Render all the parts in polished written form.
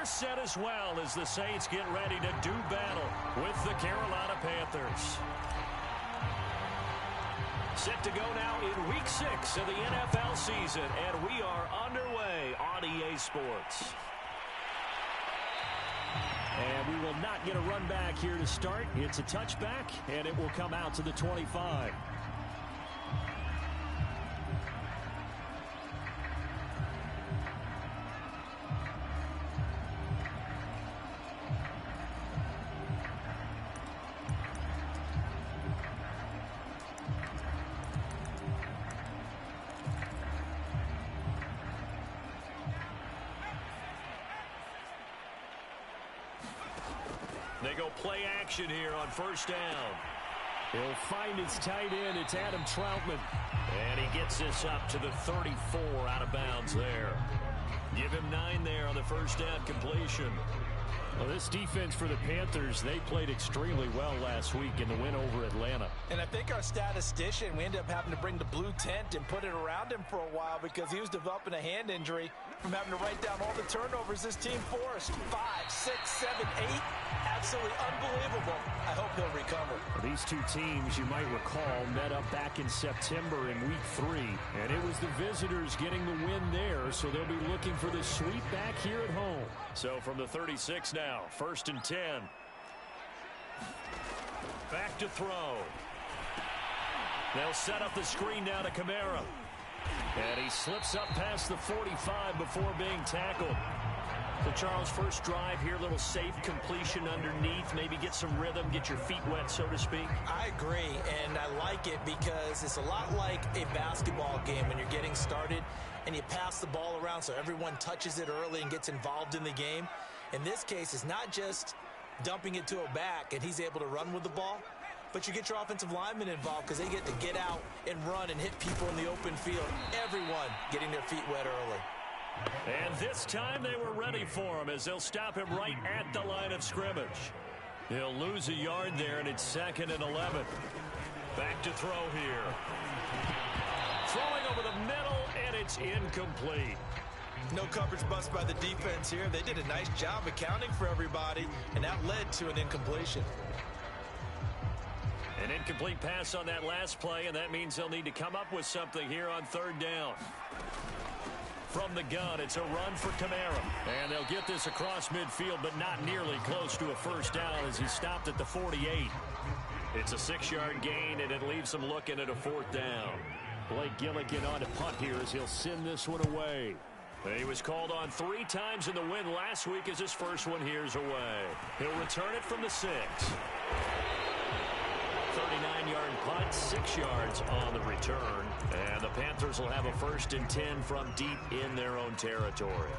they're set as well as the Saints get ready to do battle with the Carolina Panthers. Set to go now in Week 6 of the NFL season, and we are underway on EA Sports. And we will not get a run back here to start. It's a touchback, and it will come out to the 25. They go play action here on first down. He'll find his tight end. It's Adam Troutman. And he gets this up to the 34 out of bounds there. Give him 9 there on the first down completion. Well, this defense for the Panthers, they played extremely well last week in the win over Atlanta. And I think our statistician, we ended up having to bring the blue tent and put it around him for a while because he was developing a hand injury from having to write down all the turnovers this team forced. 5, 6, 7, 8. Absolutely unbelievable. I hope he'll recover. These two teams, you might recall, met up back in September in Week 3. And it was the visitors getting the win there, so they'll be looking for the sweep back here at home. So from the 36 now, 1st and 10. Back to throw. They'll set up the screen now to Kamara. And he slips up past the 45 before being tackled. So, Charles, first drive here, little safe completion underneath. Maybe get some rhythm, get your feet wet, so to speak. I agree, and I like it because it's a lot like a basketball game when you're getting started and you pass the ball around so everyone touches it early and gets involved in the game. In this case, it's not just dumping it to a back and he's able to run with the ball, but you get your offensive linemen involved because they get to get out and run and hit people in the open field. Everyone getting their feet wet early. And this time they were ready for him as they'll stop him right at the line of scrimmage. He'll lose a yard there, and it's 2nd and 11. Back to throw here. Throwing over the middle, and it's incomplete. No coverage bust by the defense here. They did a nice job accounting for everybody, and that led to an incompletion. An incomplete pass on that last play, and that means they'll need to come up with something here on 3rd down. From the gun, it's a run for Kamara. And they'll get this across midfield, but not nearly close to a first down as he stopped at the 48. It's a 6-yard gain, and it leaves him looking at a 4th down. Blake Gilligan on to punt here as he'll send this one away. He was called on 3 times in the win last week as his first one here's away. He'll return it from the 6. 39-yard punt, 6 yards on the return. And the Panthers will have a 1st and 10 from deep in their own territory.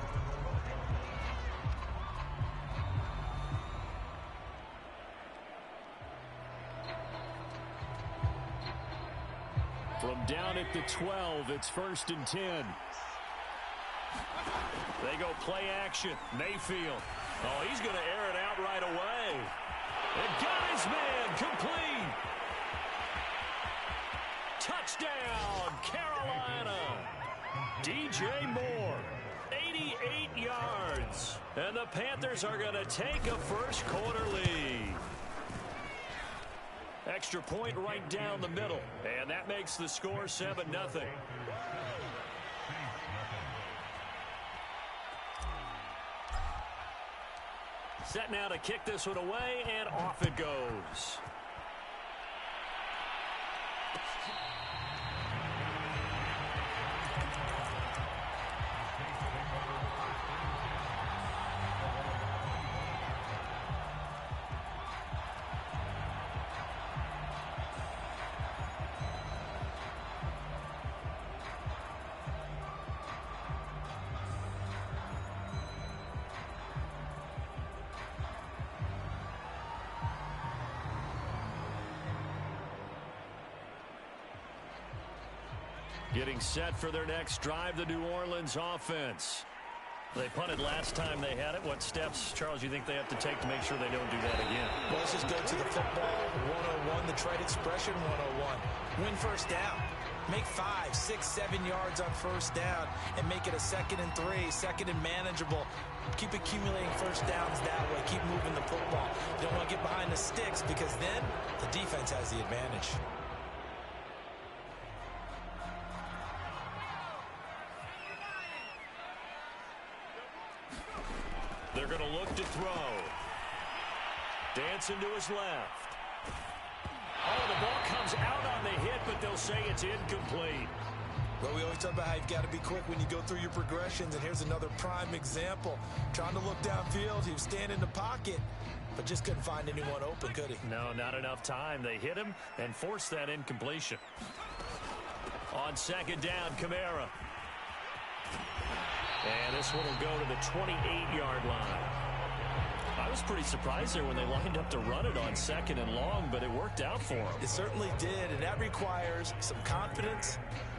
From down at the 12, it's 1st and 10. They go play action. Mayfield. Oh, he's going to air it out right away. And got his man complete. Touchdown, Carolina. DJ Moore, 88 yards. And the Panthers are going to take a first quarter lead. Extra point right down the middle. And that makes the score 7-0. Set now to kick this one away, and off it goes. Getting set for their next drive, the New Orleans offense. They punted last time they had it. What steps, Charles, you think they have to take to make sure they don't do that again? Well, let's just go to the football 101, the trade expression 101. Win first down. Make 5, 6, 7 yards on first down and make it a 2nd and 3, 2nd and manageable. Keep accumulating first downs that way. Keep moving the football. You don't want to get behind the sticks because then the defense has the advantage. They're going to look to throw. Dancing to his left. Oh, the ball comes out on the hit, but they'll say it's incomplete. Well, we always talk about how you've got to be quick when you go through your progressions, and here's another prime example. Trying to look downfield, he was standing in the pocket, but just couldn't find anyone open, could he? No, not enough time. They hit him and forced that incompletion. On 2nd down, Kamara. And this one will go to the 28-yard line. I was pretty surprised there when they lined up to run it on 2nd and long, but it worked out for them. It certainly did, and that requires some confidence,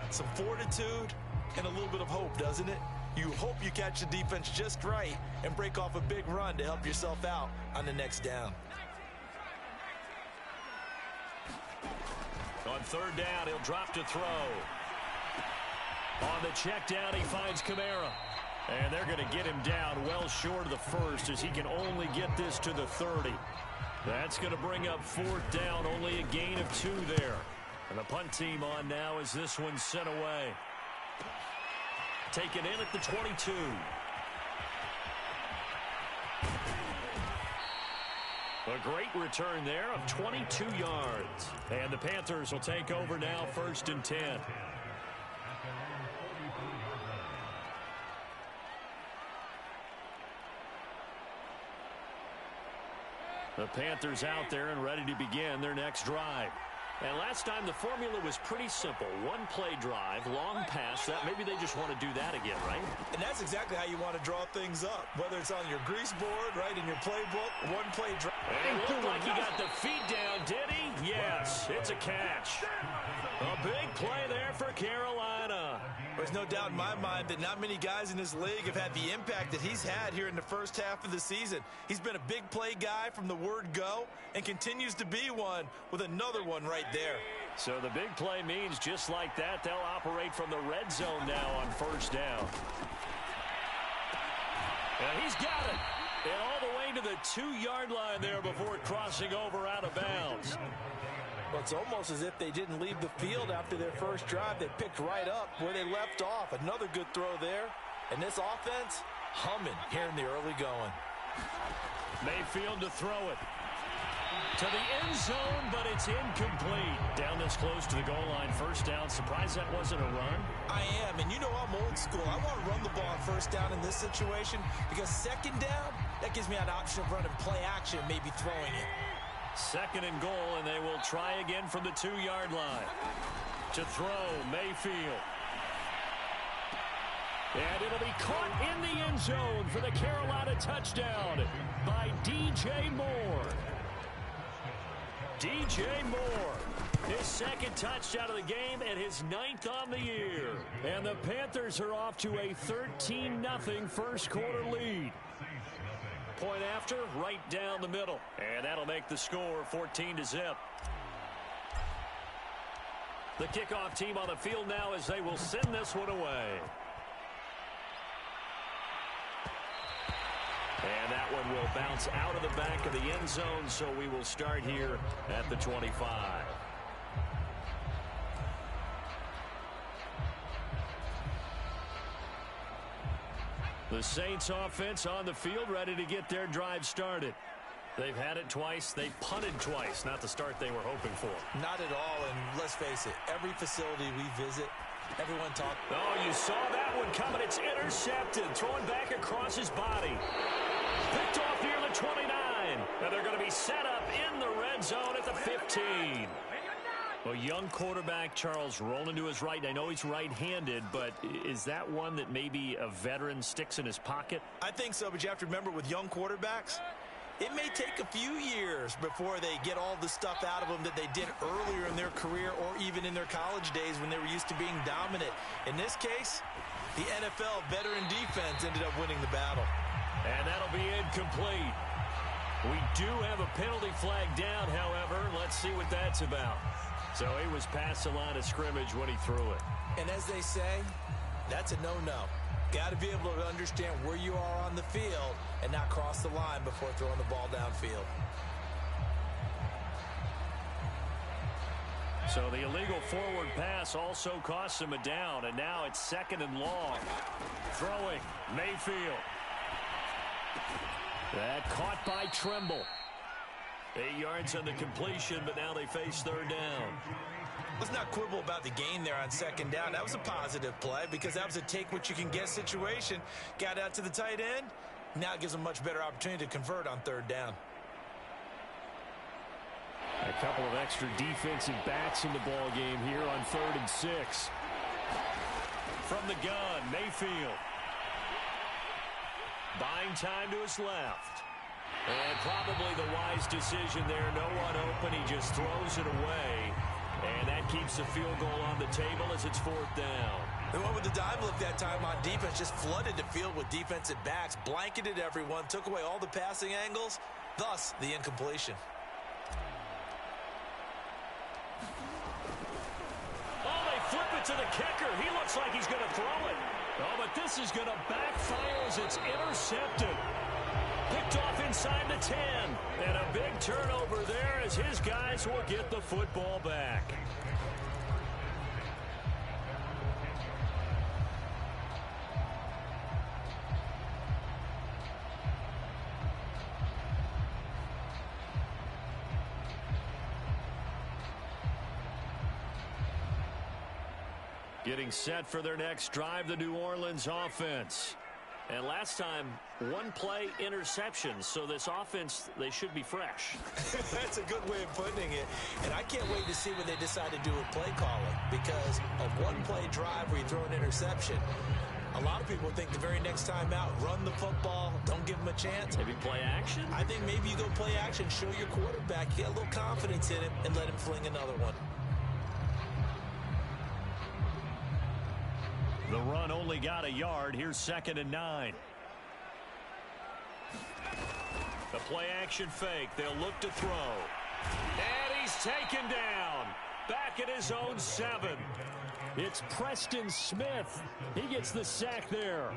some fortitude, and a little bit of hope, doesn't it? You hope you catch the defense just right and break off a big run to help yourself out on the next down. On 3rd down, he'll drop to throw. On the check down, he finds Kamara. And they're going to get him down well short of the 1st as he can only get this to the 30. That's going to bring up 4th down, only a gain of 2 there. And the punt team on now as this one's sent away. Taken in at the 22. A great return there of 22 yards. And the Panthers will take over now 1st and 10. The Panthers out there and ready to begin their next drive. And last time the formula was pretty simple. 1-play drive, long pass. That maybe they just want to do that again, right? And that's exactly how you want to draw things up. Whether it's on your grease board, right, in your playbook, 1-play drive. And it looked like he got the feet down, did he? Yes, it's a catch. A big play there for Carolina. There's no doubt in my mind that not many guys in this league have had the impact that he's had here in the first half of the season. He's been a big play guy from the word go and continues to be one with another one right there. So the big play means just like that, they'll operate from the red zone now on 1st down. And he's got it. And all the way to the 2-yard line there before crossing over out of bounds. Well, it's almost as if they didn't leave the field after their first drive. They picked right up where they left off. Another good throw there. And this offense, humming here in the early going. Mayfield to throw it. To the end zone, but it's incomplete. Down this close to the goal line, 1st down. Surprised that wasn't a run? I am, and you know I'm old school. I want to run the ball on 1st down in this situation because 2nd down, that gives me an option of running play action, maybe throwing it. 2nd and goal, and they will try again from the 2-yard line. To throw, Mayfield. And it'll be caught in the end zone for the Carolina touchdown by DJ Moore. DJ Moore, his 2nd touchdown of the game and his 9th on the year. And the Panthers are off to a 13-0 1st quarter lead. Point after, right down the middle. And that'll make the score 14-0. The kickoff team on the field now as they will send this one away. And that one will bounce out of the back of the end zone, so we will start here at the 25. The Saints offense on the field ready to get their drive started. They've had it twice. They punted twice. Not the start they were hoping for. Not at all, and let's face it, every facility we visit, everyone talks. Oh, you saw that one coming. It's intercepted. Throwing back across his body. Picked off near the 29. And they're going to be set up in the red zone at the 15. Well, young quarterback Charles rolling to his right. I know he's right-handed, but is that one that maybe a veteran sticks in his pocket? I think so, but you have to remember with young quarterbacks, it may take a few years before they get all the stuff out of them that they did earlier in their career or even in their college days when they were used to being dominant. In this case, the NFL veteran defense ended up winning the battle. And that'll be incomplete. We do have a penalty flag down, however. Let's see what that's about. So he was past the line of scrimmage when he threw it. And as they say, that's a no-no. Got to be able to understand where you are on the field and not cross the line before throwing the ball downfield. So the illegal forward pass also costs him a down, and now it's 2nd and long. Throwing, Mayfield. That caught by Trimble. 8 yards on the completion, but now they face 3rd down. Let's not quibble about the gain there on 2nd down. That was a positive play because that was a take-what-you-can-get situation. Got out to the tight end. Now it gives them a much better opportunity to convert on 3rd down. A couple of extra defensive backs in the ball game here on 3rd and 6. From the gun, Mayfield. Buying time to his left. And probably the wise decision there. No one open. He just throws it away. And that keeps the field goal on the table as it's 4th down. The one with the dive look that time on defense just flooded the field with defensive backs, blanketed everyone, took away all the passing angles, thus the incompletion. Oh, they flip it to the kicker. He looks like he's going to throw it. Oh, but this is going to backfire as it's intercepted. Picked off inside the 10. And a big turnover there as his guys will get the football back. Getting set for their next drive, the New Orleans offense. And last time, 1-play interceptions. So this offense, they should be fresh. That's a good way of putting it. And I can't wait to see what they decide to do with play calling. Because a 1-play drive where you throw an interception, a lot of people think the very next time out, run the football, don't give them a chance. Maybe play action? I think maybe you go play action, show your quarterback, get a little confidence in him, and let him fling another one. The run only got a yard. Here's 2nd and 9. The play action fake. They'll look to throw. And he's taken down. Back at his own 7. It's Preston Smith. He gets the sack there.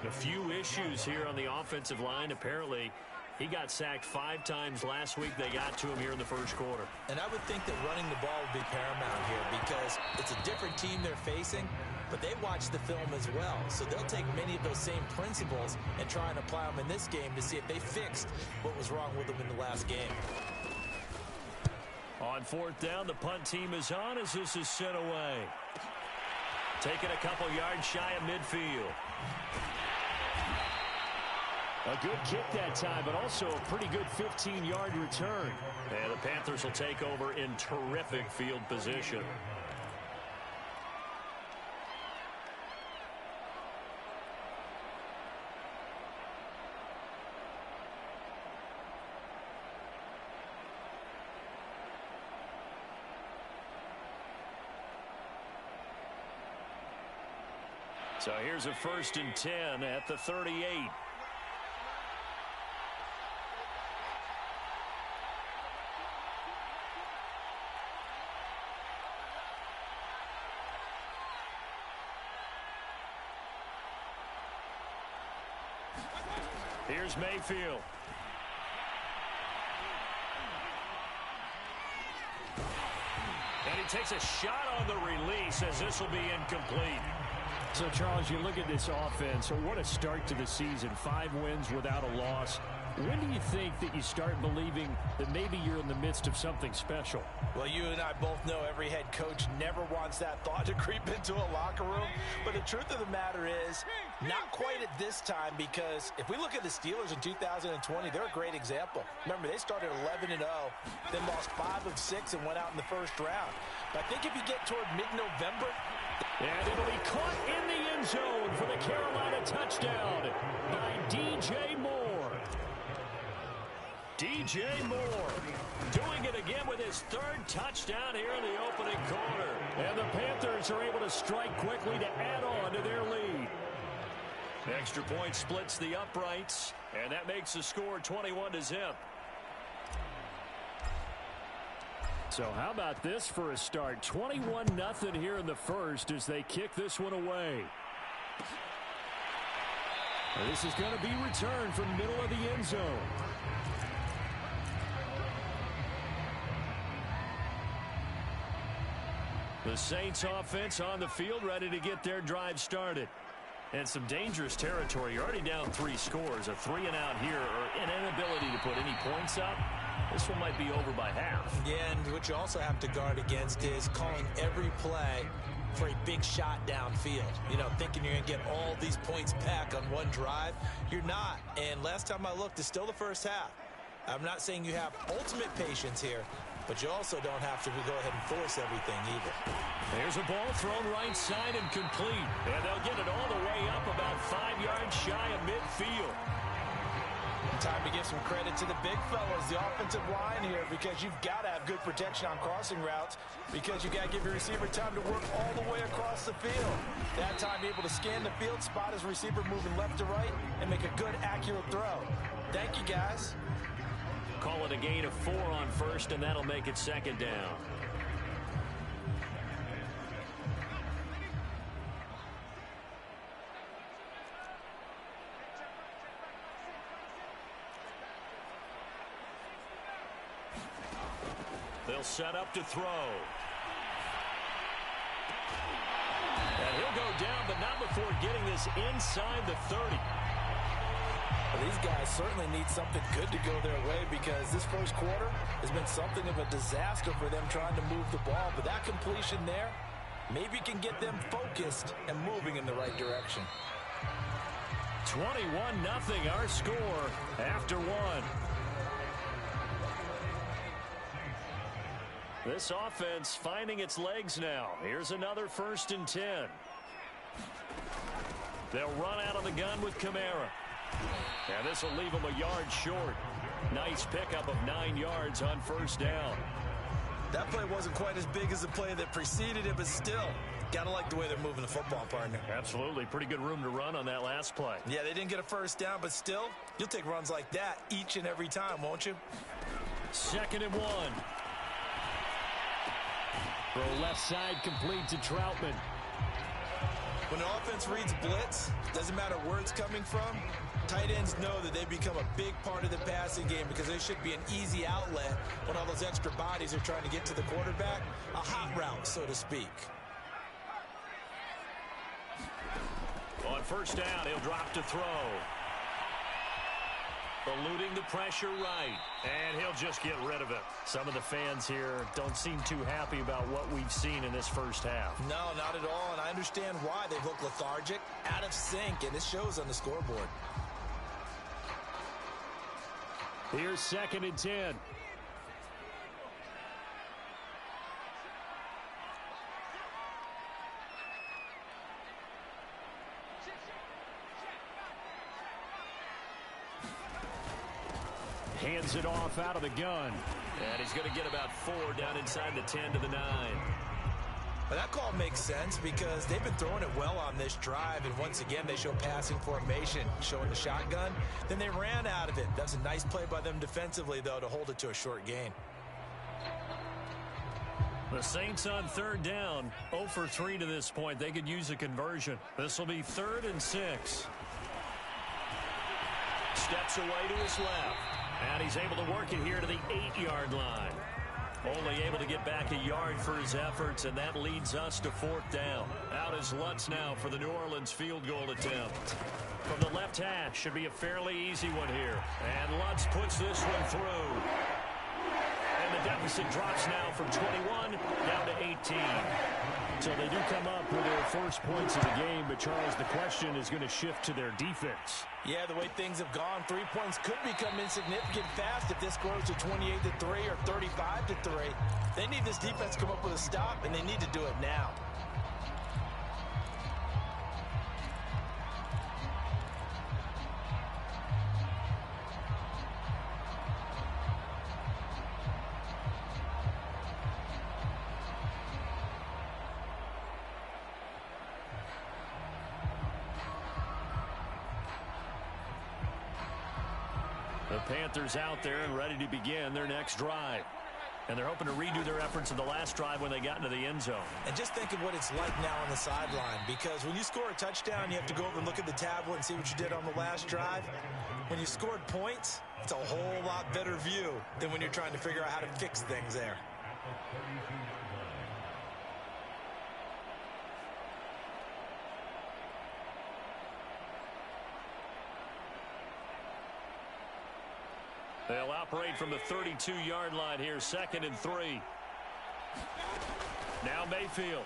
A few issues here on the offensive line. Apparently, he got sacked 5 times last week. They got to him here in the first quarter. And I would think that running the ball would be paramount here because it's a different team they're facing, but they watch the film as well. So they'll take many of those same principles and try and apply them in this game to see if they fixed what was wrong with them in the last game. On 4th down, the punt team is on as this is sent away. Taking a couple yards shy of midfield. A good kick that time, but also a pretty good 15-yard return. And the Panthers will take over in terrific field position. So here's a 1st and 10 at the 38. Here's Mayfield. And he takes a shot on the release as this will be incomplete. So, Charles, you look at this offense, what a start to the season. 5 wins without a loss. When do you think that you start believing that maybe you're in the midst of something special? Well, you and I both know every head coach never wants that thought to creep into a locker room. But the truth of the matter is, not quite at this time, because if we look at the Steelers in 2020, they're a great example. Remember, they started 11-0, then lost 5 of 6 and went out in the first round. But I think if you get toward mid-November, and it'll be caught in the end zone for the Carolina touchdown by DJ Moore. DJ Moore doing it again with his 3rd touchdown here in the opening quarter. And the Panthers are able to strike quickly to add on to their lead. Extra point splits the uprights, and that makes the score 21-0. So how about this for a start? 21-0 here in the first as they kick this one away. This is going to be returned from middle of the end zone. The Saints offense on the field ready to get their drive started. And some dangerous territory. You're already down 3 scores. A 3-and-out here or an inability to put any points up. This one might be over by half. Yeah, and what you also have to guard against is calling every play for a big shot downfield. You know, thinking you're going to get all these points back on one drive. You're not. And last time I looked, it's still the first half. I'm not saying you have ultimate patience here, but you also don't have to go ahead and force everything either. There's a ball thrown right side and complete. And they'll get it all the way up about 5 yards shy of midfield. Time to give some credit to the big fellas, the offensive line here, because you've got to have good protection on crossing routes because you've got to give your receiver time to work all the way across the field. That time able to scan the field, spot his receiver moving left to right, and make a good, accurate throw. Thank you, guys. Call it a gain of 4 on first, and that'll make it 2nd down. They'll set up to throw. And he'll go down, but not before getting this inside the 30. Well, these guys certainly need something good to go their way because this first quarter has been something of a disaster for them trying to move the ball. But that completion there maybe can get them focused and moving in the right direction. 21-0 our score after 1. This offense finding its legs now. Here's another 1st and 10. They'll run out of the gun with Kamara. And this will leave them a yard short. Nice pickup of 9 yards on 1st down. That play wasn't quite as big as the play that preceded it, but still, gotta like the way they're moving the football, partner. Absolutely. Pretty good room to run on that last play. Yeah, they didn't get a 1st down, but still, you'll take runs like that each and every time, won't you? 2nd and 1. Throw left side complete to Troutman. When the offense reads blitz, doesn't matter where it's coming from, tight ends know that they become a big part of the passing game because they should be an easy outlet when all those extra bodies are trying to get to the quarterback. A hot route, so to speak. On 1st down, he'll drop to throw. Eluding the pressure right, and he'll just get rid of it. Some of the fans here don't seem too happy about what we've seen in this first half. No, not at all, and I understand why. They look lethargic, out of sync, and it shows on the scoreboard. Here's 2nd and 10. Hands it off out of the gun. And he's going to get about 4 down inside the 10 to the 9. But that call makes sense because they've been throwing it well on this drive, and once again they show passing formation, showing the shotgun. Then they ran out of it. That's a nice play by them defensively, though, to hold it to a short gain. The Saints on 3rd down, 0 for 3 to this point. They could use a conversion. This will be 3rd and 6. Steps away to his left. And he's able to work it here to the 8-yard line. Only able to get back a yard for his efforts, and that leads us to 4th down. Out is Lutz now for the New Orleans field goal attempt. From the left hash, should be a fairly easy one here. And Lutz puts this one through. And the deficit drops now from 21 down to 18. So they do come up with their first points of the game, but Charles, the question is going to shift to their defense. Yeah, the way things have gone, 3 points could become insignificant fast if this grows to 28-3 or 35-3. They need this defense to come up with a stop, and they need to do it now. The Panthers out there and ready to begin their next drive. And they're hoping to redo their efforts in the last drive when they got into the end zone. And just think of what it's like now on the sideline, because when you score a touchdown, you have to go over and look at the tablet and see what you did on the last drive. When you scored points, it's a whole lot better view than when you're trying to figure out how to fix things there. They'll operate from the 32-yard line here, 2nd and 3. Now Mayfield.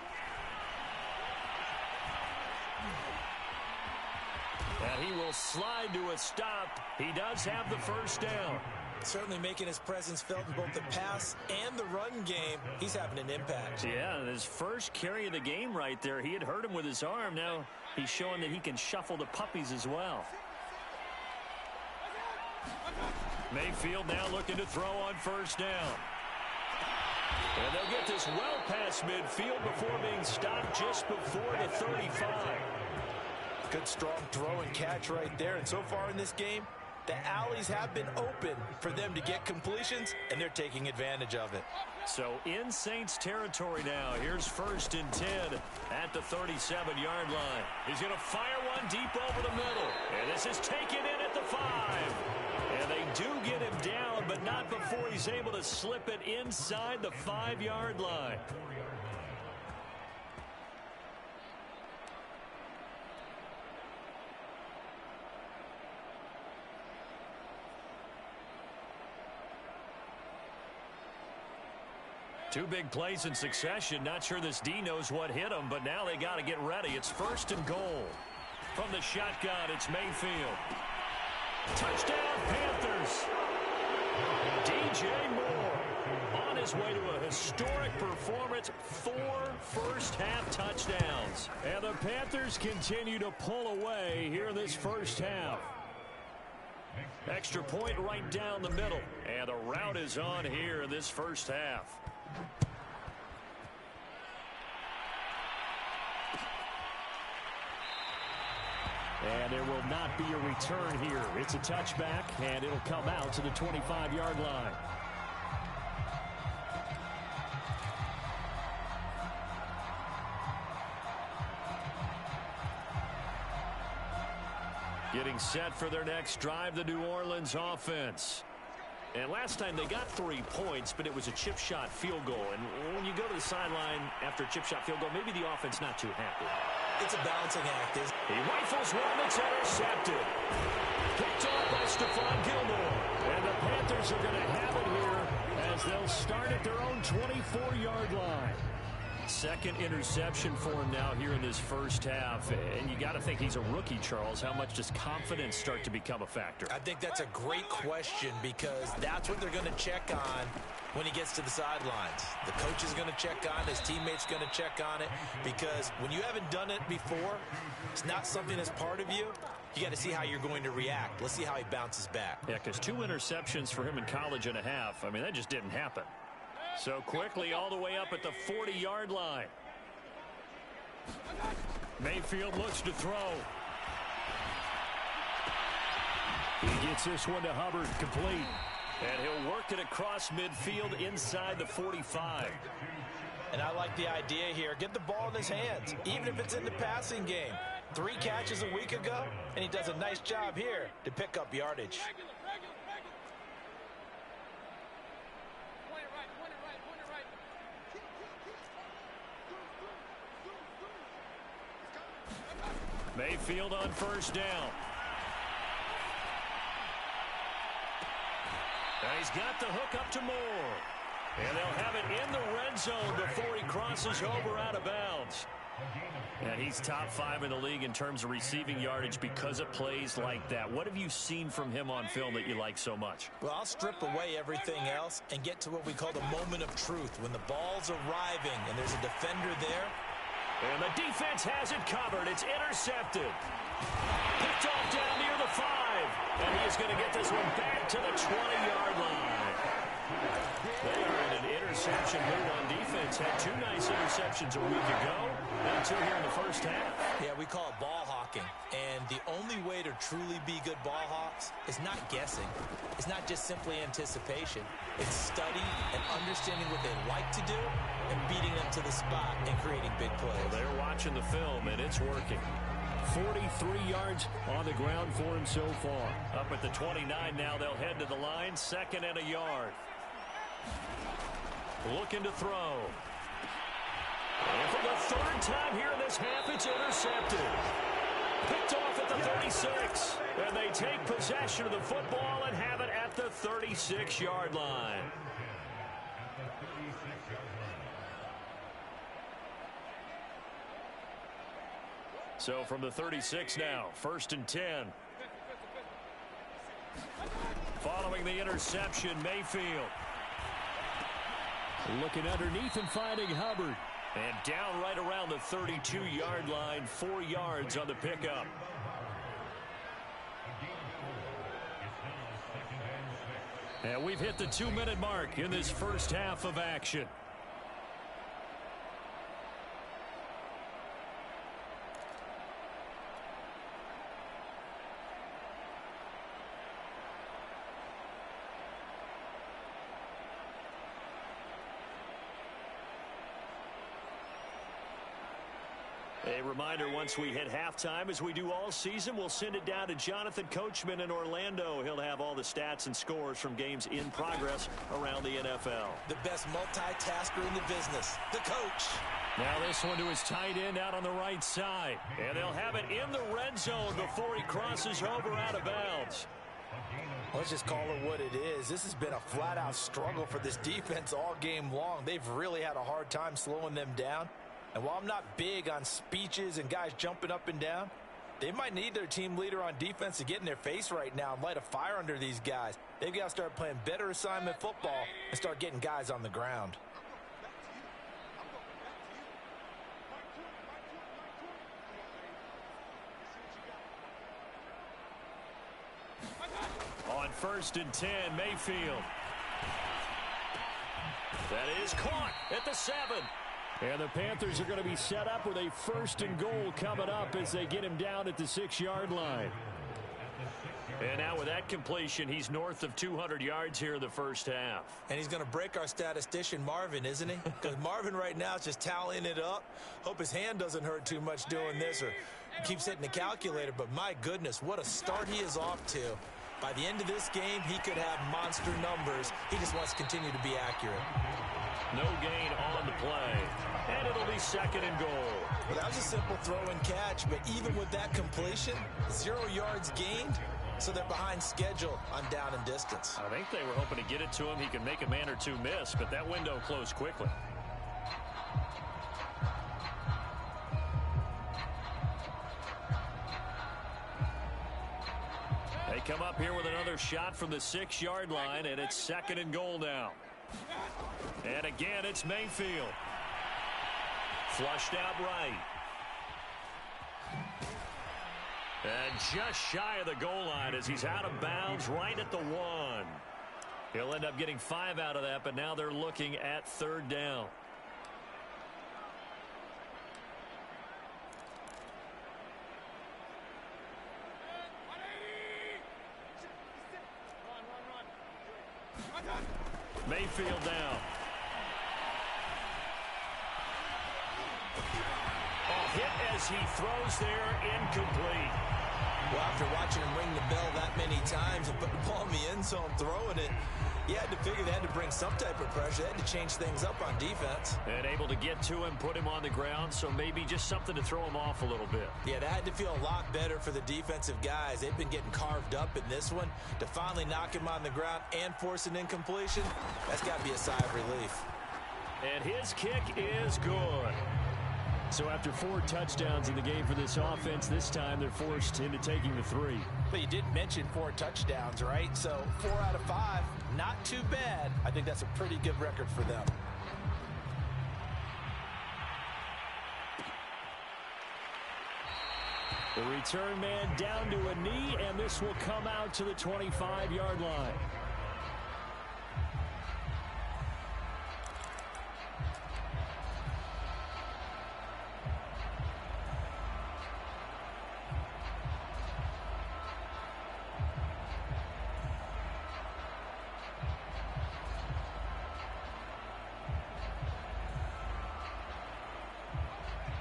And he will slide to a stop. He does have the first down. Certainly making his presence felt in both the pass and the run game. He's having an impact. Yeah, his first carry of the game right there. He had hurt him with his arm. Now he's showing that he can shuffle the puppies as well. Mayfield now looking to throw on first down. And they'll get this well past midfield before being stopped just before the 35. Good strong throw and catch right there. And so far in this game, the alleys have been open for them to get completions, and they're taking advantage of it. So in Saints territory now. Here's 1st and 10 at the 37-yard line. He's going to fire one deep over the middle. And this is taken in at the 5. And they do get him down, but not before he's able to slip it inside the 5-yard line. Two big plays in succession. Not sure this D knows what hit him, but now they got to get ready. It's 1st and goal. From the shotgun, it's Mayfield. Touchdown, Panthers. DJ Moore on his way to a historic performance. 4 first-half touchdowns. And the Panthers continue to pull away here in this first half. Extra point right down the middle. And the route is on here in this first half. And there will not be a return here. It's a touchback, and it'll come out to the 25-yard line. Getting set for their next drive, the New Orleans offense. And last time they got 3 points, but it was a chip shot field goal. And when you go to the sideline after a chip shot field goal, maybe the offense not too happy. It's a balancing act. He rifles one that's intercepted. Picked off by Stephon Gilmore. And the Panthers are going to have it here as they'll start at their own 24-yard line. 2nd interception for him now here in this first half. And you got to think he's a rookie, Charles. How much does confidence start to become a factor? I think that's a great question, because that's what they're going to check on when he gets to the sidelines. The coach is going to check on it. His teammates going to check on it, because when you haven't done it before, it's not something that's part of you. You got to see how you're going to react. Let's see how he bounces back. Yeah, because 2 interceptions for him in college and a half. I mean, that just didn't happen. So quickly all the way up at the 40-yard line. Mayfield looks to throw. He gets this one to Hubbard, complete. And he'll work it across midfield inside the 45. And I like the idea here. Get the ball in his hands, even if it's in the passing game. 3 catches a week ago, and he does a nice job here to pick up yardage. Mayfield on first down. And he's got the hook up to Moore. And they'll have it in the red zone before he crosses over out of bounds. And he's top 5 in the league in terms of receiving yardage because of plays like that. What have you seen from him on film that you like so much? Well, I'll strip away everything else and get to what we call the moment of truth. When the ball's arriving and there's a defender there. And the defense has it covered. It's intercepted. Picked off down near the 5. And he is going to get this one back to the 20-yard line. They are in an interception mood on defense. Had 2 nice interceptions a week ago. Now 2 here in the first half. Yeah, we call it ball hawking. blocking. And the only way to truly be good ball hawks is not guessing. It's not just simply anticipation. It's study and understanding what they like to do and beating them to the spot and creating big plays. Well, they're watching the film, and it's working. 43 yards on the ground for him so far. Up at the 29 now, they'll head to the line, 2nd and a yard. Looking to throw. And for the 3rd time here in this half, it's intercepted. Picked off at the 36. And they take possession of the football and have it at the 36-yard line. So from the 36 now, 1st and 10. Following the interception, Mayfield. Looking underneath and finding Hubbard. And down right around the 32-yard line, 4 yards on the pickup. And we've hit the 2-minute mark in this first half of action. A reminder, once we hit halftime, as we do all season, we'll send it down to Jonathan Coachman in Orlando. He'll have all the stats and scores from games in progress around the NFL. The best multitasker in the business, the coach. Now this one to his tight end out on the right side. And they'll have it in the red zone before he crosses over out of bounds. Let's just call it what it is. This has been a flat-out struggle for this defense all game long. They've really had a hard time slowing them down. And while I'm not big on speeches and guys jumping up and down, they might need their team leader on defense to get in their face right now and light a fire under these guys. They've got to start playing better assignment football and start getting guys on the ground. On 1st and 10, Mayfield. That is caught at the 7. And the Panthers are going to be set up with a 1st and goal coming up as they get him down at the 6-yard line. And now with that completion, he's north of 200 yards here in the first half. And he's going to break our statistician, Marvin, isn't he? Because Marvin right now is just tallying it up. Hope his hand doesn't hurt too much doing this or keeps hitting the calculator. But my goodness, what a start he is off to. By the end of this game, he could have monster numbers. He just wants to continue to be accurate. No gain on the play. And it'll be 2nd and goal. Well, that was a simple throw and catch, but even with that completion, 0 yards gained, so they're behind schedule on down and distance. I think they were hoping to get it to him. He could make a man or two miss, but that window closed quickly. They come up here with another shot from the 6-yard line, and it's 2nd and goal now. And again, it's Mayfield. Flushed out right. And just shy of the goal line as he's out of bounds right at the 1. He'll end up getting 5 out of that, but now they're looking at 3rd down. Mayfield down. Hit as he throws there, incomplete. Well, after watching him ring the bell that many times and put the ball in the end zone throwing it, you had to figure they had to bring some type of pressure. They had to change things up on defense. And able to get to him, put him on the ground, so maybe just something to throw him off a little bit. Yeah, that had to feel a lot better for the defensive guys. They've been getting carved up in this one. To finally knock him on the ground and force an incompletion, that's got to be a sigh of relief. And his kick is good. So after 4 touchdowns in the game for this offense, this time they're forced into taking the 3. But you did mention 4 touchdowns, right? So 4 out of 5, not too bad. I think that's a pretty good record for them. The return man down to a knee, and this will come out to the 25-yard line.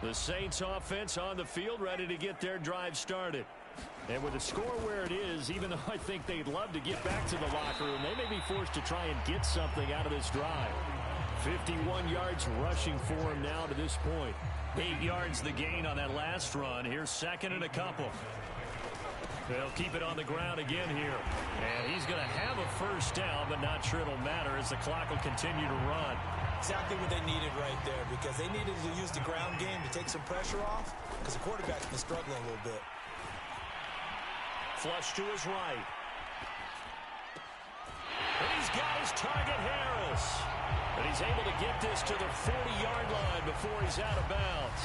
The Saints offense on the field, ready to get their drive started. And with the score where it is, even though I think they'd love to get back to the locker room, they may be forced to try and get something out of this drive. 51 yards rushing for him now to this point. 8 yards the gain on that last run. Here's second and a couple. They'll keep it on the ground again here. And he's going to have a first down, but not sure it'll matter as the clock will continue to run. Exactly what they needed right there, because they needed to use the ground game to take some pressure off, because the quarterback's been struggling a little bit. Flush to his right. And he's got his target, Harris. And he's able to get this to the 40-yard line before he's out of bounds.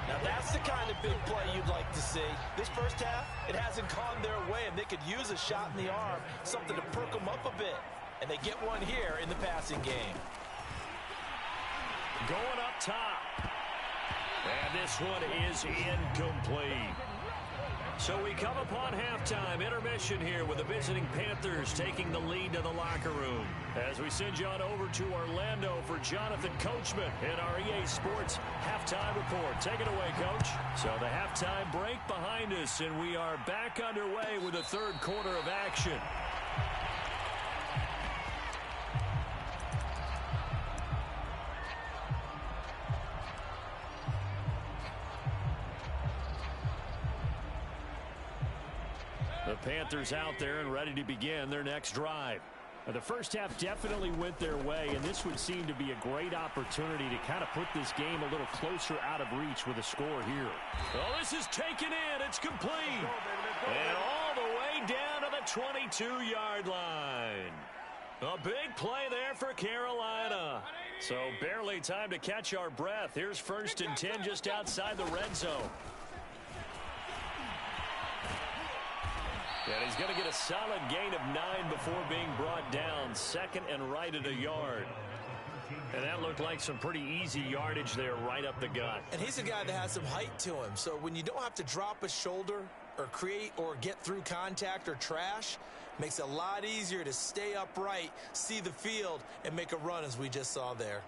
Now that's the kind of big play you'd like to see. This first half, it hasn't gone their way, and they could use a shot in the arm, something to perk them up a bit. And they get one here in the passing game. Going up top. And this one is incomplete. So we come upon halftime, intermission here with the visiting Panthers taking the lead to the locker room. As we send you on over to Orlando for Jonathan Coachman in our EA Sports halftime report. Take it away, Coach. So the halftime break behind us, and we are back underway with the third quarter of action. The Panthers out there and ready to begin their next drive. The first half definitely went their way, and this would seem to be a great opportunity to kind of put this game a little closer out of reach with a score here. Well, this is taken in. It's complete. And all the way down to the 22-yard line. A big play there for Carolina. So barely time to catch our breath. Here's 1st and 10 just outside the red zone. And he's going to get a solid gain of 9 before being brought down. 2nd and right at a yard. And that looked like some pretty easy yardage there right up the gut. And he's a guy that has some height to him. So when you don't have to drop a shoulder or create or get through contact or trash, makes it a lot easier to stay upright, see the field, and make a run as we just saw there.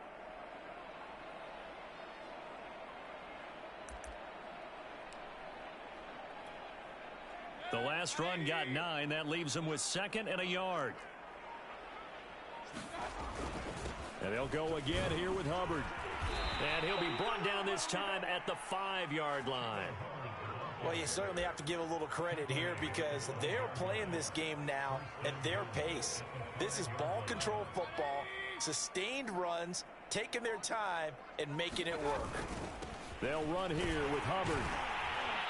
The last run got 9. That leaves him with 2nd and a yard. And they'll go again here with Hubbard. And he'll be brought down this time at the 5-yard line. Well, you certainly have to give a little credit here because they're playing this game now at their pace. This is ball control football, sustained runs, taking their time, and making it work. They'll run here with Hubbard.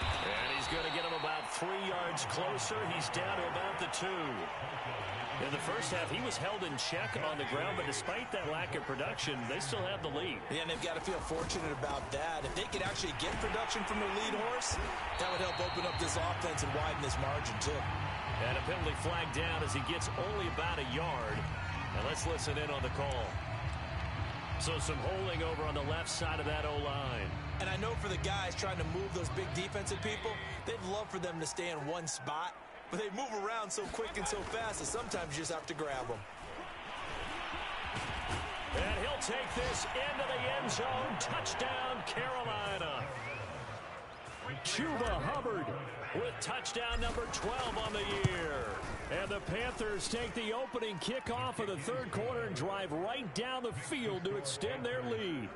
And he's going to get him about 3 yards closer. He's down to about the 2. In the first half, he was held in check on the ground, but despite that lack of production, they still have the lead. Yeah, and they've got to feel fortunate about that. If they could actually get production from their lead horse, that would help open up this offense and widen this margin, too. And a penalty flag down as he gets only about a yard. And let's listen in on the call. So some holding over on the left side of that O-line. And I know for the guys trying to move those big defensive people, they'd love for them to stay in one spot. But they move around so quick and so fast that sometimes you just have to grab them. And he'll take this into the end zone. Touchdown, Carolina. Chuba Hubbard with touchdown number 12 on the year. And the Panthers take the opening kickoff of the third quarter and drive right down the field to extend their lead.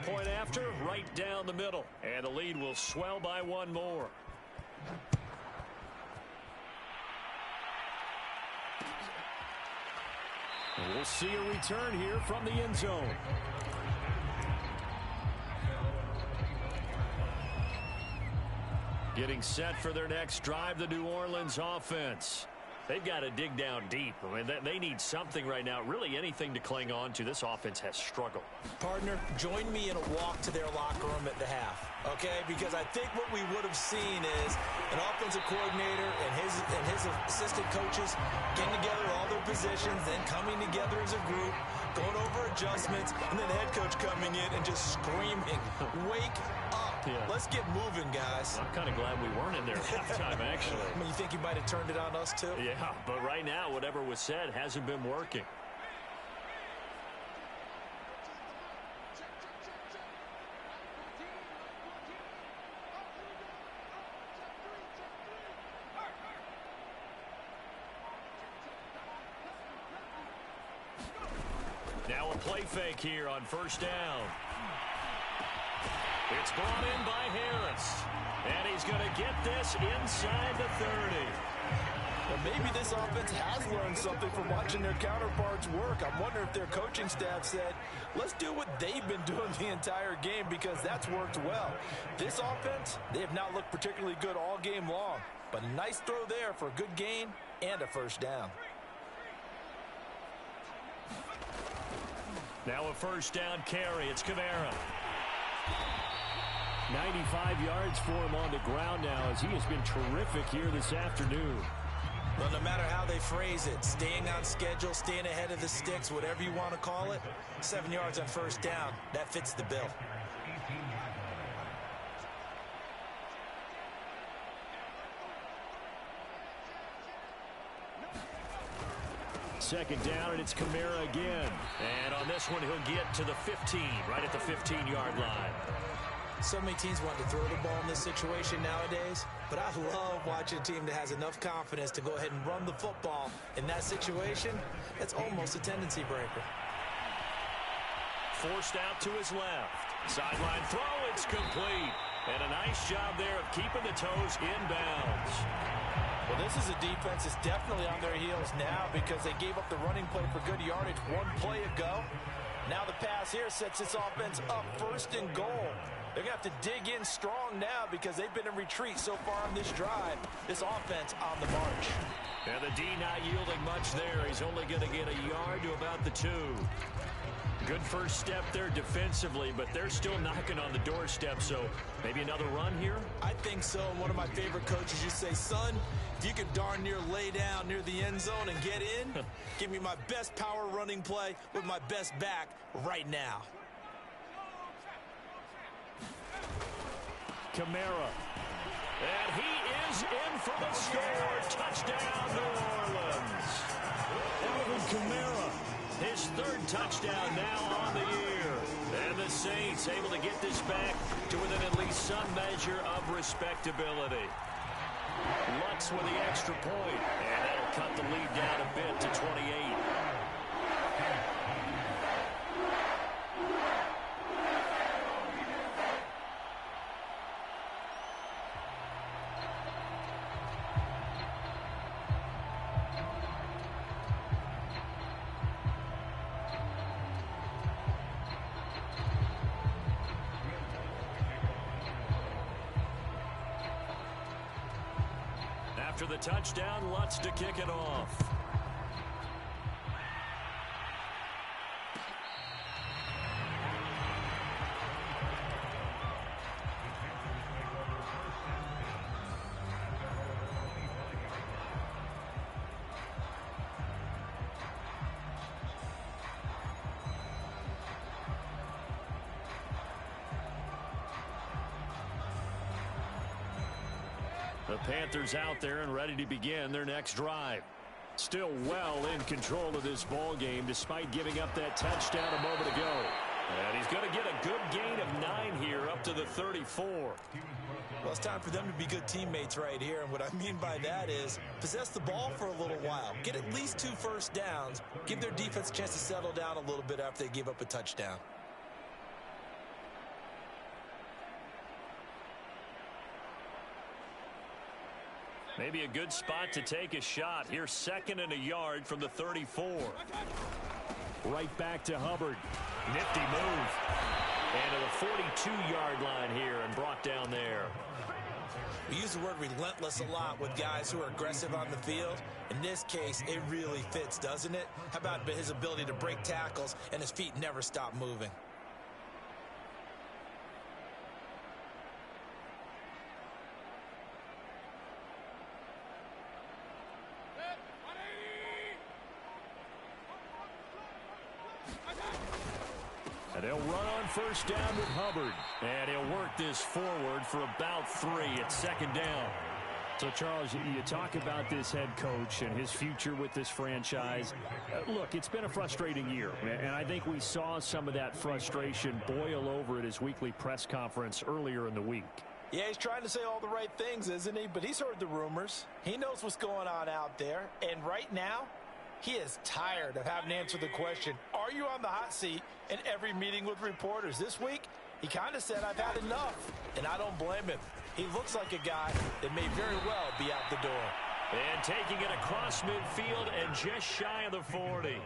Point after, right down the middle. And the lead will swell by 1 more. And we'll see a return here from the end zone. Getting set for their next drive, the New Orleans offense. They've got to dig down deep. I mean, they need something right now, really anything to cling on to. This offense has struggled. Partner, join me in a walk to their locker room at the half, okay? Because I think what we would have seen is an offensive coordinator and his assistant coaches getting together all their positions, then coming together as a group, going over adjustments, and then the head coach coming in and just screaming, wake up. Yeah. Let's get moving, guys. I'm kind of glad we weren't in there at halftime, actually. I mean, you think he might have turned it on us, too? Yeah, but right now, whatever was said hasn't been working. Now a play fake here on first down. It's brought in by Harris. And he's going to get this inside the 30. Well, maybe this offense has learned something from watching their counterparts work. I'm wondering if their coaching staff said, let's do what they've been doing the entire game, because that's worked well. This offense, they have not looked particularly good all game long. But a nice throw there for a good gain and a first down. Now a first down carry. It's Kamara. 95 yards for him on the ground now, as he has been terrific here this afternoon. Well, no matter how they phrase it, staying on schedule, staying ahead of the sticks, whatever you want to call it, 7 yards on first down, that fits the bill. Second down, and it's Kamara again. And on this one, he'll get to the 15, right at the 15-yard line. So many teams want to throw the ball in this situation nowadays, but I love watching a team that has enough confidence to go ahead and run the football. In that situation, that's almost a tendency breaker. Forced out to his left. Sideline throw, it's complete. And a nice job there of keeping the toes inbounds. Well, this is a defense that's definitely on their heels now, because they gave up the running play for good yardage one play ago. Now the pass here sets this offense up first and goal. They're going to have to dig in strong now, because they've been in retreat so far on this drive. This offense on the march. And the D not yielding much there. He's only going to get a yard to about the 2. Good first step there defensively, but they're still knocking on the doorstep, so maybe another run here? I think so. And one of my favorite coaches used to say, son, if you could darn near lay down near the end zone and get in, give me my best power running play with my best back right now. Kamara. And he is in for the score. Touchdown, New Orleans. Alvin Kamara, his 3rd touchdown now on the year. And the Saints able to get this back to within at least some measure of respectability. Lutz with the extra point, and that'll cut the lead down a bit to 28. After the touchdown, Lutz to kick it off. The Panthers out there and ready to begin their next drive. Still well in control of this ball game despite giving up that touchdown a moment ago. And he's going to get a good gain of 9 here up to the 34. Well, it's time for them to be good teammates right here. And what I mean by that is possess the ball for a little while. Get at least 2 first downs. Give their defense a chance to settle down a little bit after they give up a touchdown. Maybe a good spot to take a shot. Here's 2nd and a yard from the 34. Right back to Hubbard. Nifty move. And to the 42-yard line here and brought down there. We use the word relentless a lot with guys who are aggressive on the field. In this case, it really fits, doesn't it? How about his ability to break tackles and his feet never stop moving? And they'll run on first down with Hubbard. And he'll work this forward for about 3. It's 2nd down. So, Charles, you talk about this head coach and his future with this franchise. Look, it's been a frustrating year, and I think we saw some of that frustration boil over at his weekly press conference earlier in the week. Yeah, he's trying to say all the right things, isn't he? But he's heard the rumors. He knows what's going on out there. And right now, He is tired of having to answer the question, are you on the hot seat, in every meeting with reporters. This week, he kind of said, I've had enough, and I don't blame him. He looks like a guy that may very well be out the door. And taking it across midfield and just shy of the 40.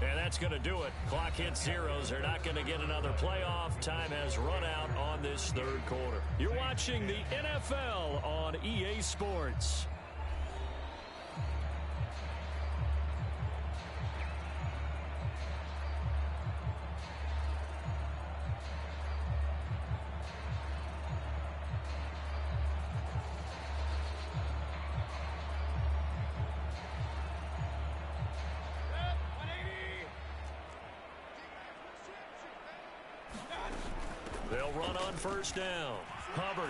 And that's going to do it. Clock hits zeros. They're not going to get another playoff. Time has run out on this third quarter. You're watching the NFL on EA Sports. They'll run on first down. Hubbard.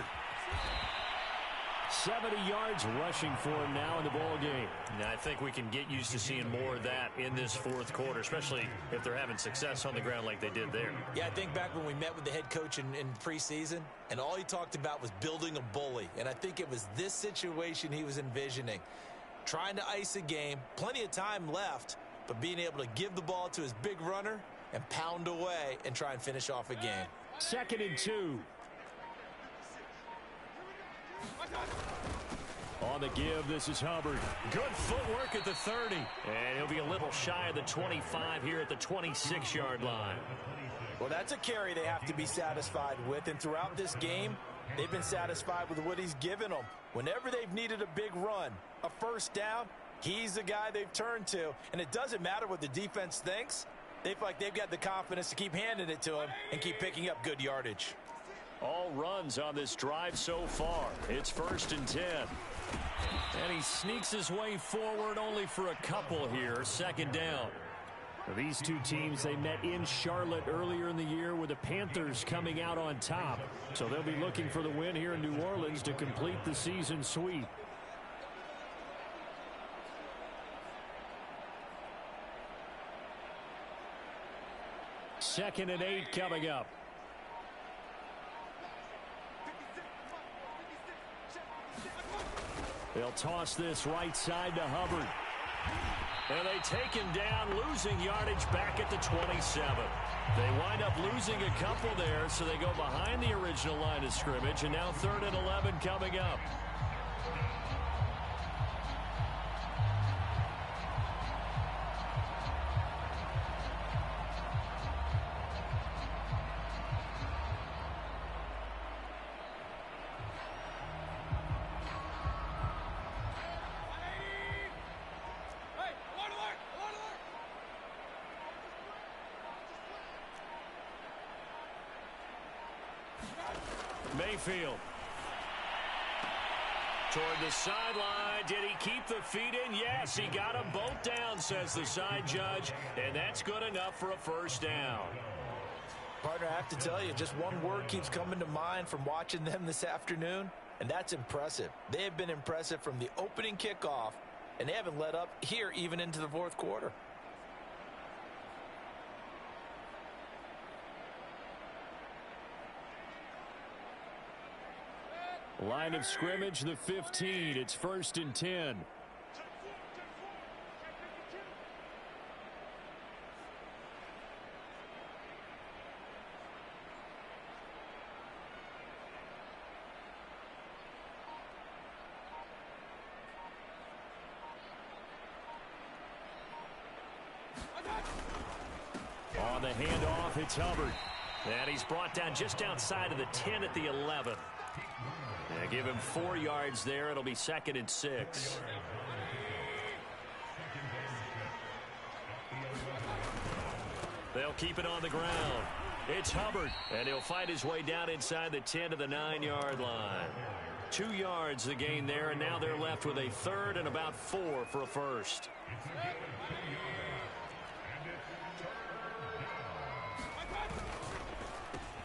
70 yards rushing for him now in the ball game. Now, I think we can get used to seeing more of that in this fourth quarter, especially if they're having success on the ground like they did there. Yeah, I think back when we met with the head coach in preseason, and all he talked about was building a bully. And I think it was this situation he was envisioning. Trying to ice a game, plenty of time left, but being able to give the ball to his big runner and pound away and try and finish off a game. 2nd and 2. On the give, this is Hubbard. Good footwork at the 30. And he'll be a little shy of the 25 here at the 26-yard line. Well, that's a carry they have to be satisfied with. And throughout this game, they've been satisfied with what he's given them. Whenever they've needed a big run, a first down, he's the guy they've turned to. And it doesn't matter what the defense thinks. They feel like they've got the confidence to keep handing it to him and keep picking up good yardage. All runs on this drive so far. It's 1st and 10. And he sneaks his way forward only for a couple here. 2nd down. These two teams, they met in Charlotte earlier in the year with the Panthers coming out on top. So they'll be looking for the win here in New Orleans to complete the season sweep. Second and 8 coming up. They'll toss this right side to Hubbard. And they take him down, losing yardage back at the 27. They wind up losing a couple there, so they go behind the original line of scrimmage, and now 3rd and 11 coming up. Mayfield. Toward the sideline. Did he keep the feet in? Yes, he got them both down, says the side judge. And that's good enough for a first down. Partner, I have to tell you, just one word keeps coming to mind from watching them this afternoon, and that's impressive. They have been impressive from the opening kickoff, and they haven't let up here even into the fourth quarter. Line of scrimmage, the 15. It's 1st and 10. On the handoff, it's Hubbard. And he's brought down just outside of the 10 at the 11. Yeah, give him 4 yards there. It'll be 2nd and 6. They'll keep it on the ground. It's Hubbard, and he'll fight his way down inside the 10 to the 9-yard line. 2 yards the gain there, and now they're left with a 3rd and about 4 for a first.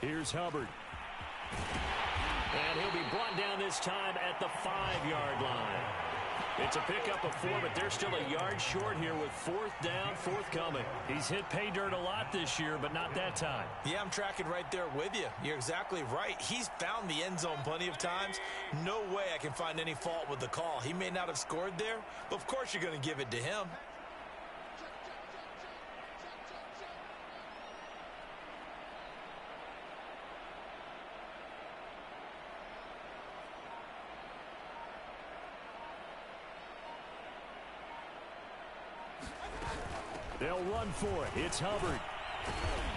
Here's Hubbard. And he'll be brought down this time at the 5-yard line. It's a pickup of 4, but they're still a yard short here with 4th down, forthcoming. He's hit pay dirt a lot this year, but not that time. Yeah, I'm tracking right there with you. You're exactly right. He's found the end zone plenty of times. No way I can find any fault with the call. He may not have scored there, but of course you're going to give it to him. They'll run for it. It's Hubbard.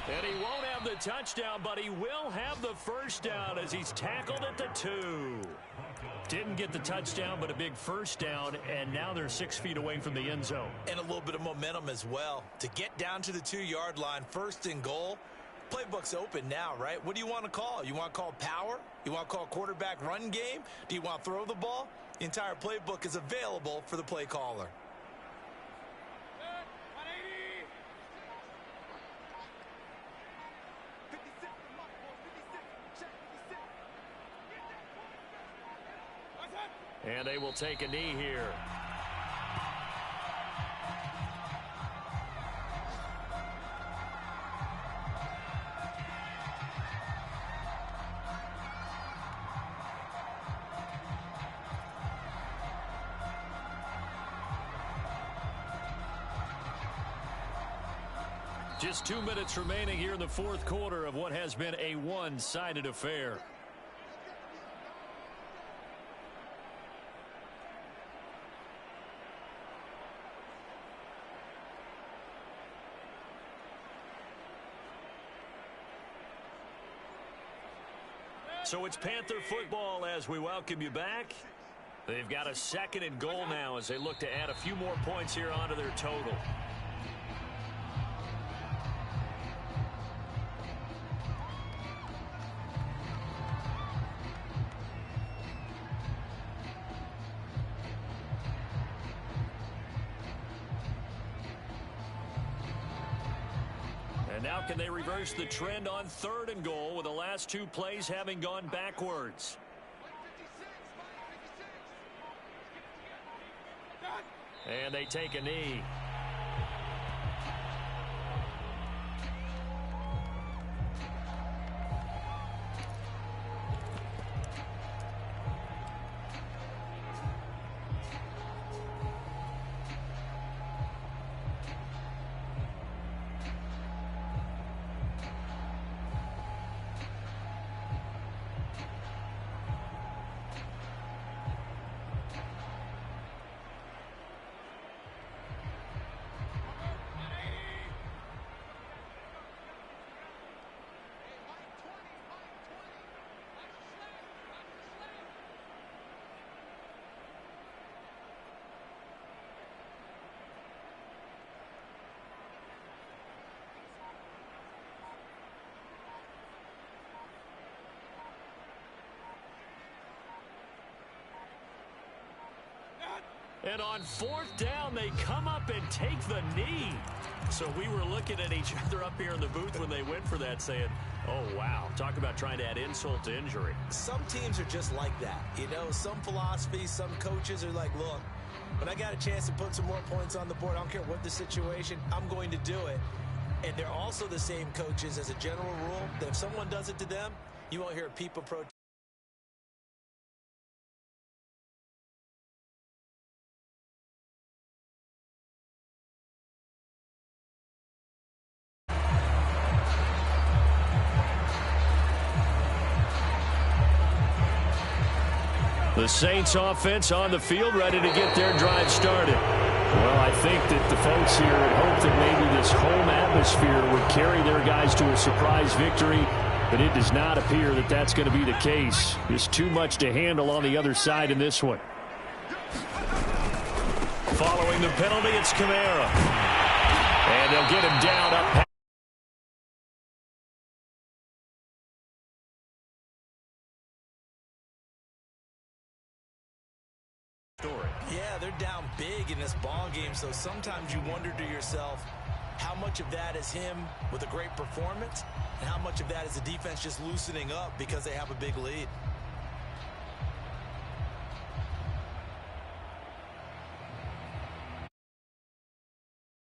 And he won't have the touchdown, but he will have the first down as he's tackled at the 2. Didn't get the touchdown, but a big first down, and now they're 6 feet away from the end zone. And a little bit of momentum as well. To get down to the 2-yard line, 1st and goal, playbook's open now, right? What do you want to call? You want to call power? You want to call quarterback run game? Do you want to throw the ball? The entire playbook is available for the play caller. And they will take a knee here. Just 2 minutes remaining here in the 4th quarter of what has been a one-sided affair. So it's Panther football as we welcome you back. They've got a 2nd and goal now as they look to add a few more points here onto their total. And now can they reverse the trend on 3rd and goal with the last 2 plays having gone backwards? And they take a knee. And on 4th down, they come up and take the knee. So we were looking at each other up here in the booth when they went for that saying, oh, wow, talk about trying to add insult to injury. Some teams are just like that. You know, some philosophies, some coaches are like, look, when I got a chance to put some more points on the board, I don't care what the situation, I'm going to do it. And they're also the same coaches as a general rule that if someone does it to them, you won't hear people protest. The Saints offense on the field, ready to get their drive started. Well, I think that the folks here had hoped that maybe this home atmosphere would carry their guys to a surprise victory, but it does not appear that that's going to be the case. There's too much to handle on the other side in this one. Following the penalty, it's Kamara. And they'll get him down up. Yeah, they're down big in this ball game, so sometimes you wonder to yourself how much of that is him with a great performance and how much of that is the defense just loosening up because they have a big lead.